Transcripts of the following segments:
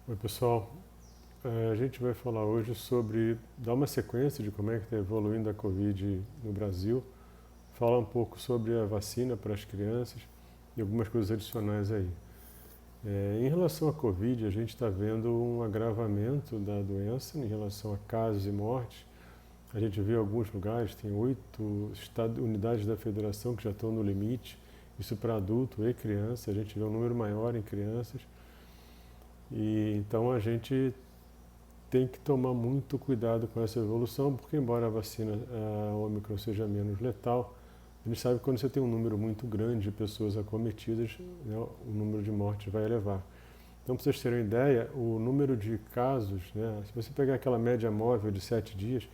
Oi pessoal, a gente vai falar hoje sobre dar uma sequência de como é que está evoluindo a Covid no Brasil, falar um pouco sobre a vacina para as crianças e algumas coisas adicionais aí. Em relação à Covid, a gente está vendo um agravamento da doença em relação a casos e mortes. A gente vê alguns lugares, tem 8 unidades da federação que já estão no limite, isso para adulto e criança, a gente vê um número maior em crianças. E então a gente tem que tomar muito cuidado com essa evolução, porque embora a vacina a Ômicron seja menos letal, a gente sabe que quando você tem um número muito grande de pessoas acometidas, né, o número de mortes vai elevar. Então, para vocês terem uma ideia, o número de casos, né, se você pegar aquela média móvel de 7 dias,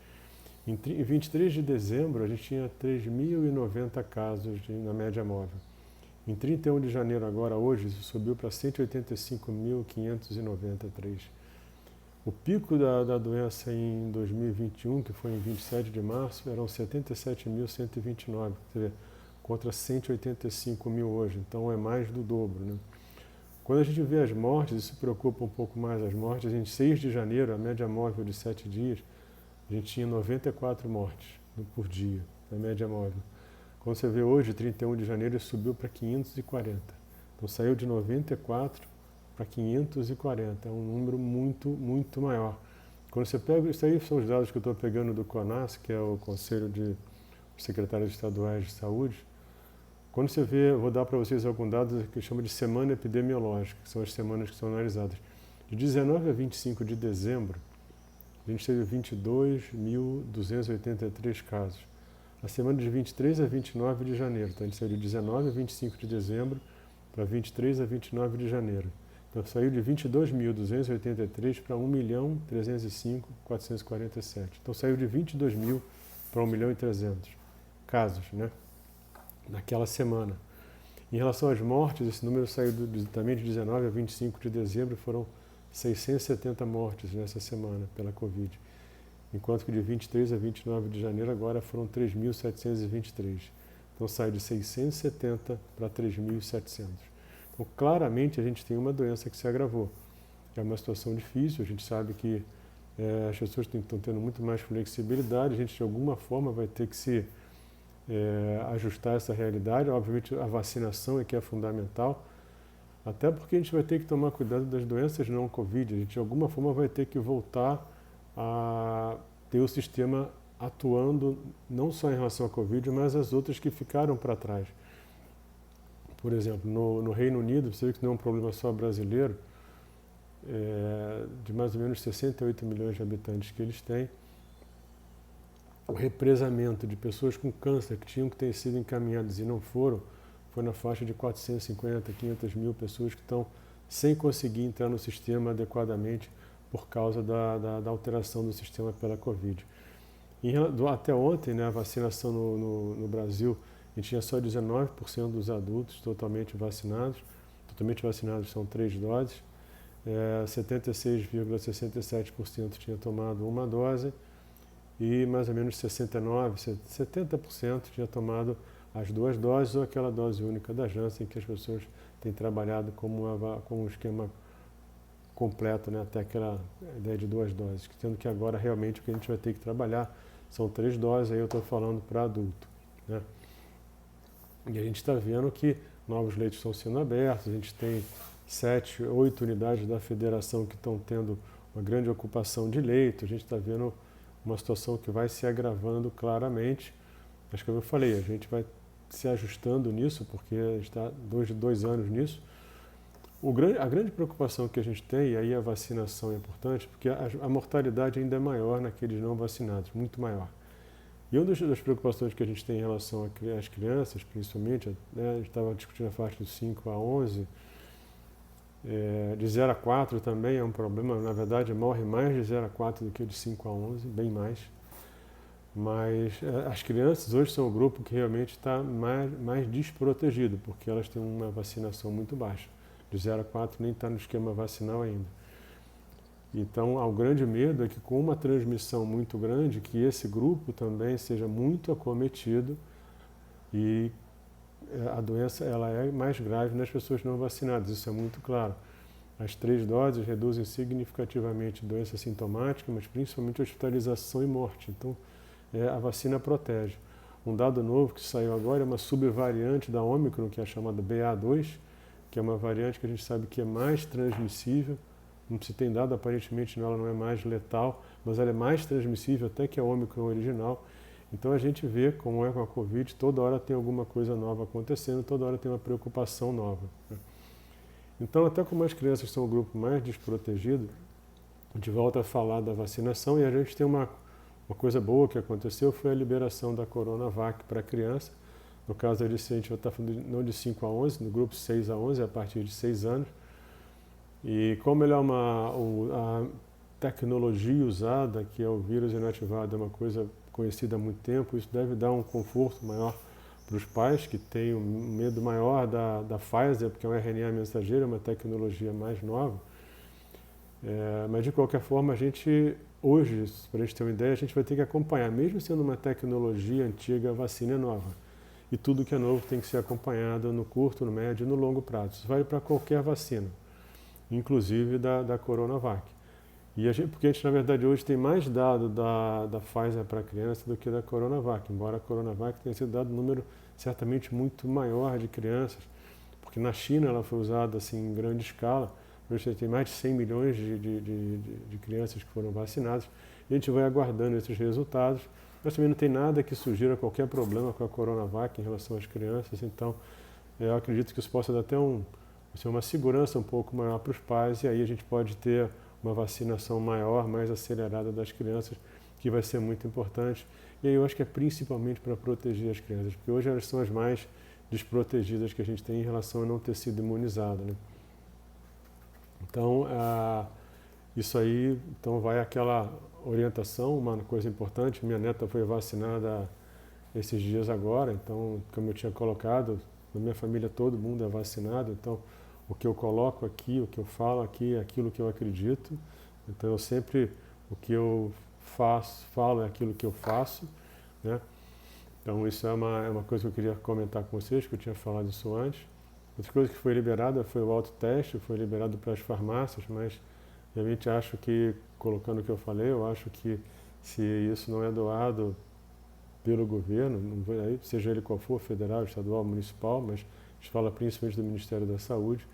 em 23 de dezembro a gente tinha 3.090 casos na média móvel. Em 31 de janeiro agora, hoje, isso subiu para 185.593. O pico da doença em 2021, que foi em 27 de março, eram 77.129, contra 185 mil hoje, então é mais do dobro, né? Quando a gente vê as mortes, isso preocupa um pouco mais as mortes. Em 6 de janeiro, a média móvel de 7 dias, a gente tinha 94 mortes por dia, a média móvel. Quando você vê hoje, 31 de janeiro, isso subiu para 540. Então saiu de 94 para 540, é um número muito, muito maior. Quando você pega, isso aí são os dados que eu estou pegando do CONAS, que é o Conselho de Secretários Estaduais de Saúde. Quando você vê, eu vou dar para vocês alguns dados que chama de semana epidemiológica, que são as semanas que são analisadas. De 19 a 25 de dezembro, a gente teve 22.283 casos. A semana de 23 a 29 de janeiro, então a gente saiu de 19 a 25 de dezembro para 23 a 29 de janeiro. Então saiu de 22.283 para 1.305.447. Então saiu de 22 mil para 1.300.000 casos, né? Naquela semana. Em relação às mortes, esse número saiu também de 19 a 25 de dezembro, foram 670 mortes nessa semana pela Covid. Enquanto que de 23 a 29 de janeiro agora foram 3.723. Então sai de 670 para 3.700. Então claramente a gente tem uma doença que se agravou. É uma situação difícil, a gente sabe que as pessoas estão tendo muito mais flexibilidade, a gente de alguma forma vai ter que se ajustar essa realidade. Obviamente a vacinação é que é fundamental, até porque a gente vai ter que tomar cuidado das doenças não Covid, a gente de alguma forma vai ter que voltar a ter o sistema atuando não só em relação à Covid, mas as outras que ficaram para trás. Por exemplo, no Reino Unido, você vê que não é um problema só brasileiro, de mais ou menos 68 milhões de habitantes que eles têm, o represamento de pessoas com câncer que tinham que ter sido encaminhadas e não foram, foi na faixa de 450, 500 mil pessoas que estão sem conseguir entrar no sistema adequadamente por causa da alteração do sistema pela Covid. Até ontem, né, a vacinação no Brasil, a gente tinha só 19% dos adultos totalmente vacinados são 3 doses, 76,67% tinha tomado uma dose e mais ou menos 69%, 70% tinha tomado as 2 doses ou aquela dose única da Janssen, que as pessoas têm trabalhado como um esquema completo, né, até aquela ideia de 2 doses, sendo que agora realmente o que a gente vai ter que trabalhar são 3 doses, aí eu estou falando para adulto, né? E a gente está vendo que novos leitos estão sendo abertos, a gente tem 7, 8 unidades da federação que estão tendo uma grande ocupação de leito, a gente está vendo uma situação que vai se agravando claramente. Acho que eu falei, a gente vai se ajustando nisso, porque a gente está 2 anos nisso. A grande preocupação que a gente tem, e aí a vacinação é importante, porque a mortalidade ainda é maior naqueles não vacinados, muito maior. E uma das preocupações que a gente tem em relação às crianças, principalmente, né, a gente estava discutindo a faixa dos 5 a 11, de 0 a 4 também é um problema, na verdade morre mais de 0 a 4 do que de 5 a 11, bem mais. Mas as crianças hoje são o grupo que realmente está mais desprotegido, porque elas têm uma vacinação muito baixa. De 0 a 4 nem está no esquema vacinal ainda. Então, o grande medo é que com uma transmissão muito grande, que esse grupo também seja muito acometido e a doença ela é mais grave nas pessoas não vacinadas, isso é muito claro. As 3 doses reduzem significativamente doença sintomática, mas principalmente hospitalização e morte. Então, a vacina protege. Um dado novo que saiu agora é uma subvariante da Ômicron, que é a chamada BA2, que é uma variante que a gente sabe que é mais transmissível. Não se tem dado, aparentemente ela não é mais letal, mas ela é mais transmissível até que a Ômicron original. Então a gente vê como é com a Covid, toda hora tem alguma coisa nova acontecendo, toda hora tem uma preocupação nova. Então, até como as crianças são o grupo mais desprotegido, a gente volta a falar da vacinação e a gente tem uma coisa boa que aconteceu, foi a liberação da Coronavac para criança. No caso a gente vai estar falando não de 5 a 11, no grupo 6 a 11, a partir de 6 anos. E como ele é a tecnologia usada, que é o vírus inativado, é uma coisa conhecida há muito tempo, isso deve dar um conforto maior para os pais que têm um medo maior da Pfizer, porque é um RNA mensageiro, é uma tecnologia mais nova. Mas de qualquer forma, a gente, hoje, para a gente ter uma ideia, a gente vai ter que acompanhar, mesmo sendo uma tecnologia antiga, a vacina é nova. E tudo que é novo tem que ser acompanhado no curto, no médio e no longo prazo. Isso vale para qualquer vacina, inclusive da Coronavac. Porque a gente, na verdade, hoje tem mais dado da Pfizer para criança do que da Coronavac, embora a Coronavac tenha sido dado um número certamente muito maior de crianças, porque na China ela foi usada assim, em grande escala. Hoje tem mais de 100 milhões de crianças que foram vacinadas, e a gente vai aguardando esses resultados. Mas também não tem nada que sugira qualquer problema com a Coronavac em relação às crianças, então eu acredito que isso possa dar até uma segurança um pouco maior para os pais, e aí a gente pode ter uma vacinação maior, mais acelerada das crianças, que vai ser muito importante. E aí eu acho que é principalmente para proteger as crianças, porque hoje elas são as mais desprotegidas que a gente tem em relação a não ter sido imunizada, né? Então, isso aí, então vai aquela orientação, uma coisa importante. Minha neta foi vacinada esses dias agora, então, como eu tinha colocado, na minha família todo mundo é vacinado, então o que eu coloco aqui, o que eu falo aqui é aquilo que eu acredito. Então eu sempre, o que eu falo é aquilo que eu faço, né? Então isso é uma coisa que eu queria comentar com vocês, que eu tinha falado isso antes. Outra coisa que foi liberada foi o autoteste, foi liberado para as farmácias, mas realmente acho que, colocando o que eu falei, eu acho que se isso não é doado pelo governo, seja ele qual for, federal, estadual, municipal, mas a gente fala principalmente do Ministério da Saúde,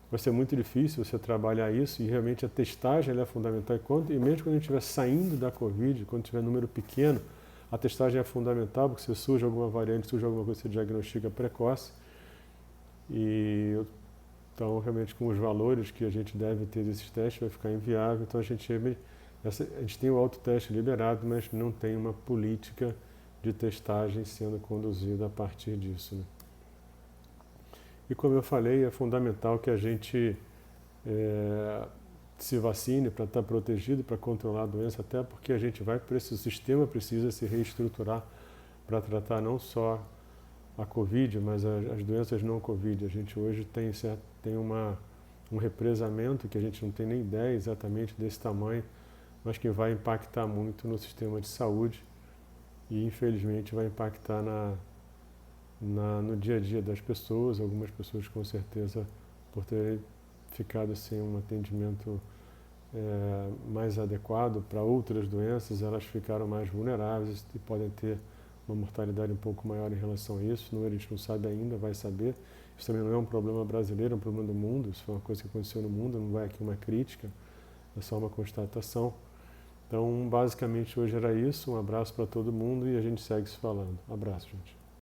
vai ser muito difícil você trabalhar isso, e realmente a testagem é fundamental. E mesmo quando a gente estiver saindo da Covid, quando tiver número pequeno, a testagem é fundamental, porque se surge alguma variante, surge alguma coisa, você diagnostica precoce. Então, realmente, com os valores que a gente deve ter desses testes, vai ficar inviável. Então, a gente tem o autoteste liberado, mas não tem uma política de testagem sendo conduzida a partir disso, né? E como eu falei, é fundamental que a gente se vacine para estar protegido, para controlar a doença, até porque o sistema precisa se reestruturar para tratar não só a Covid, mas as doenças não Covid. A gente hoje tem um represamento que a gente não tem nem ideia exatamente desse tamanho, mas que vai impactar muito no sistema de saúde e, infelizmente, vai impactar no dia a dia das pessoas. Algumas pessoas, com certeza, por terem ficado sem um atendimento mais adequado para outras doenças, elas ficaram mais vulneráveis e podem ter uma mortalidade um pouco maior em relação a isso. A gente não sabe ainda, vai saber. Isso também não é um problema brasileiro, é um problema do mundo. Isso foi uma coisa que aconteceu no mundo, não vai aqui uma crítica, é só uma constatação. Então, basicamente, hoje era isso. Um abraço para todo mundo e a gente segue se falando. Abraço, gente.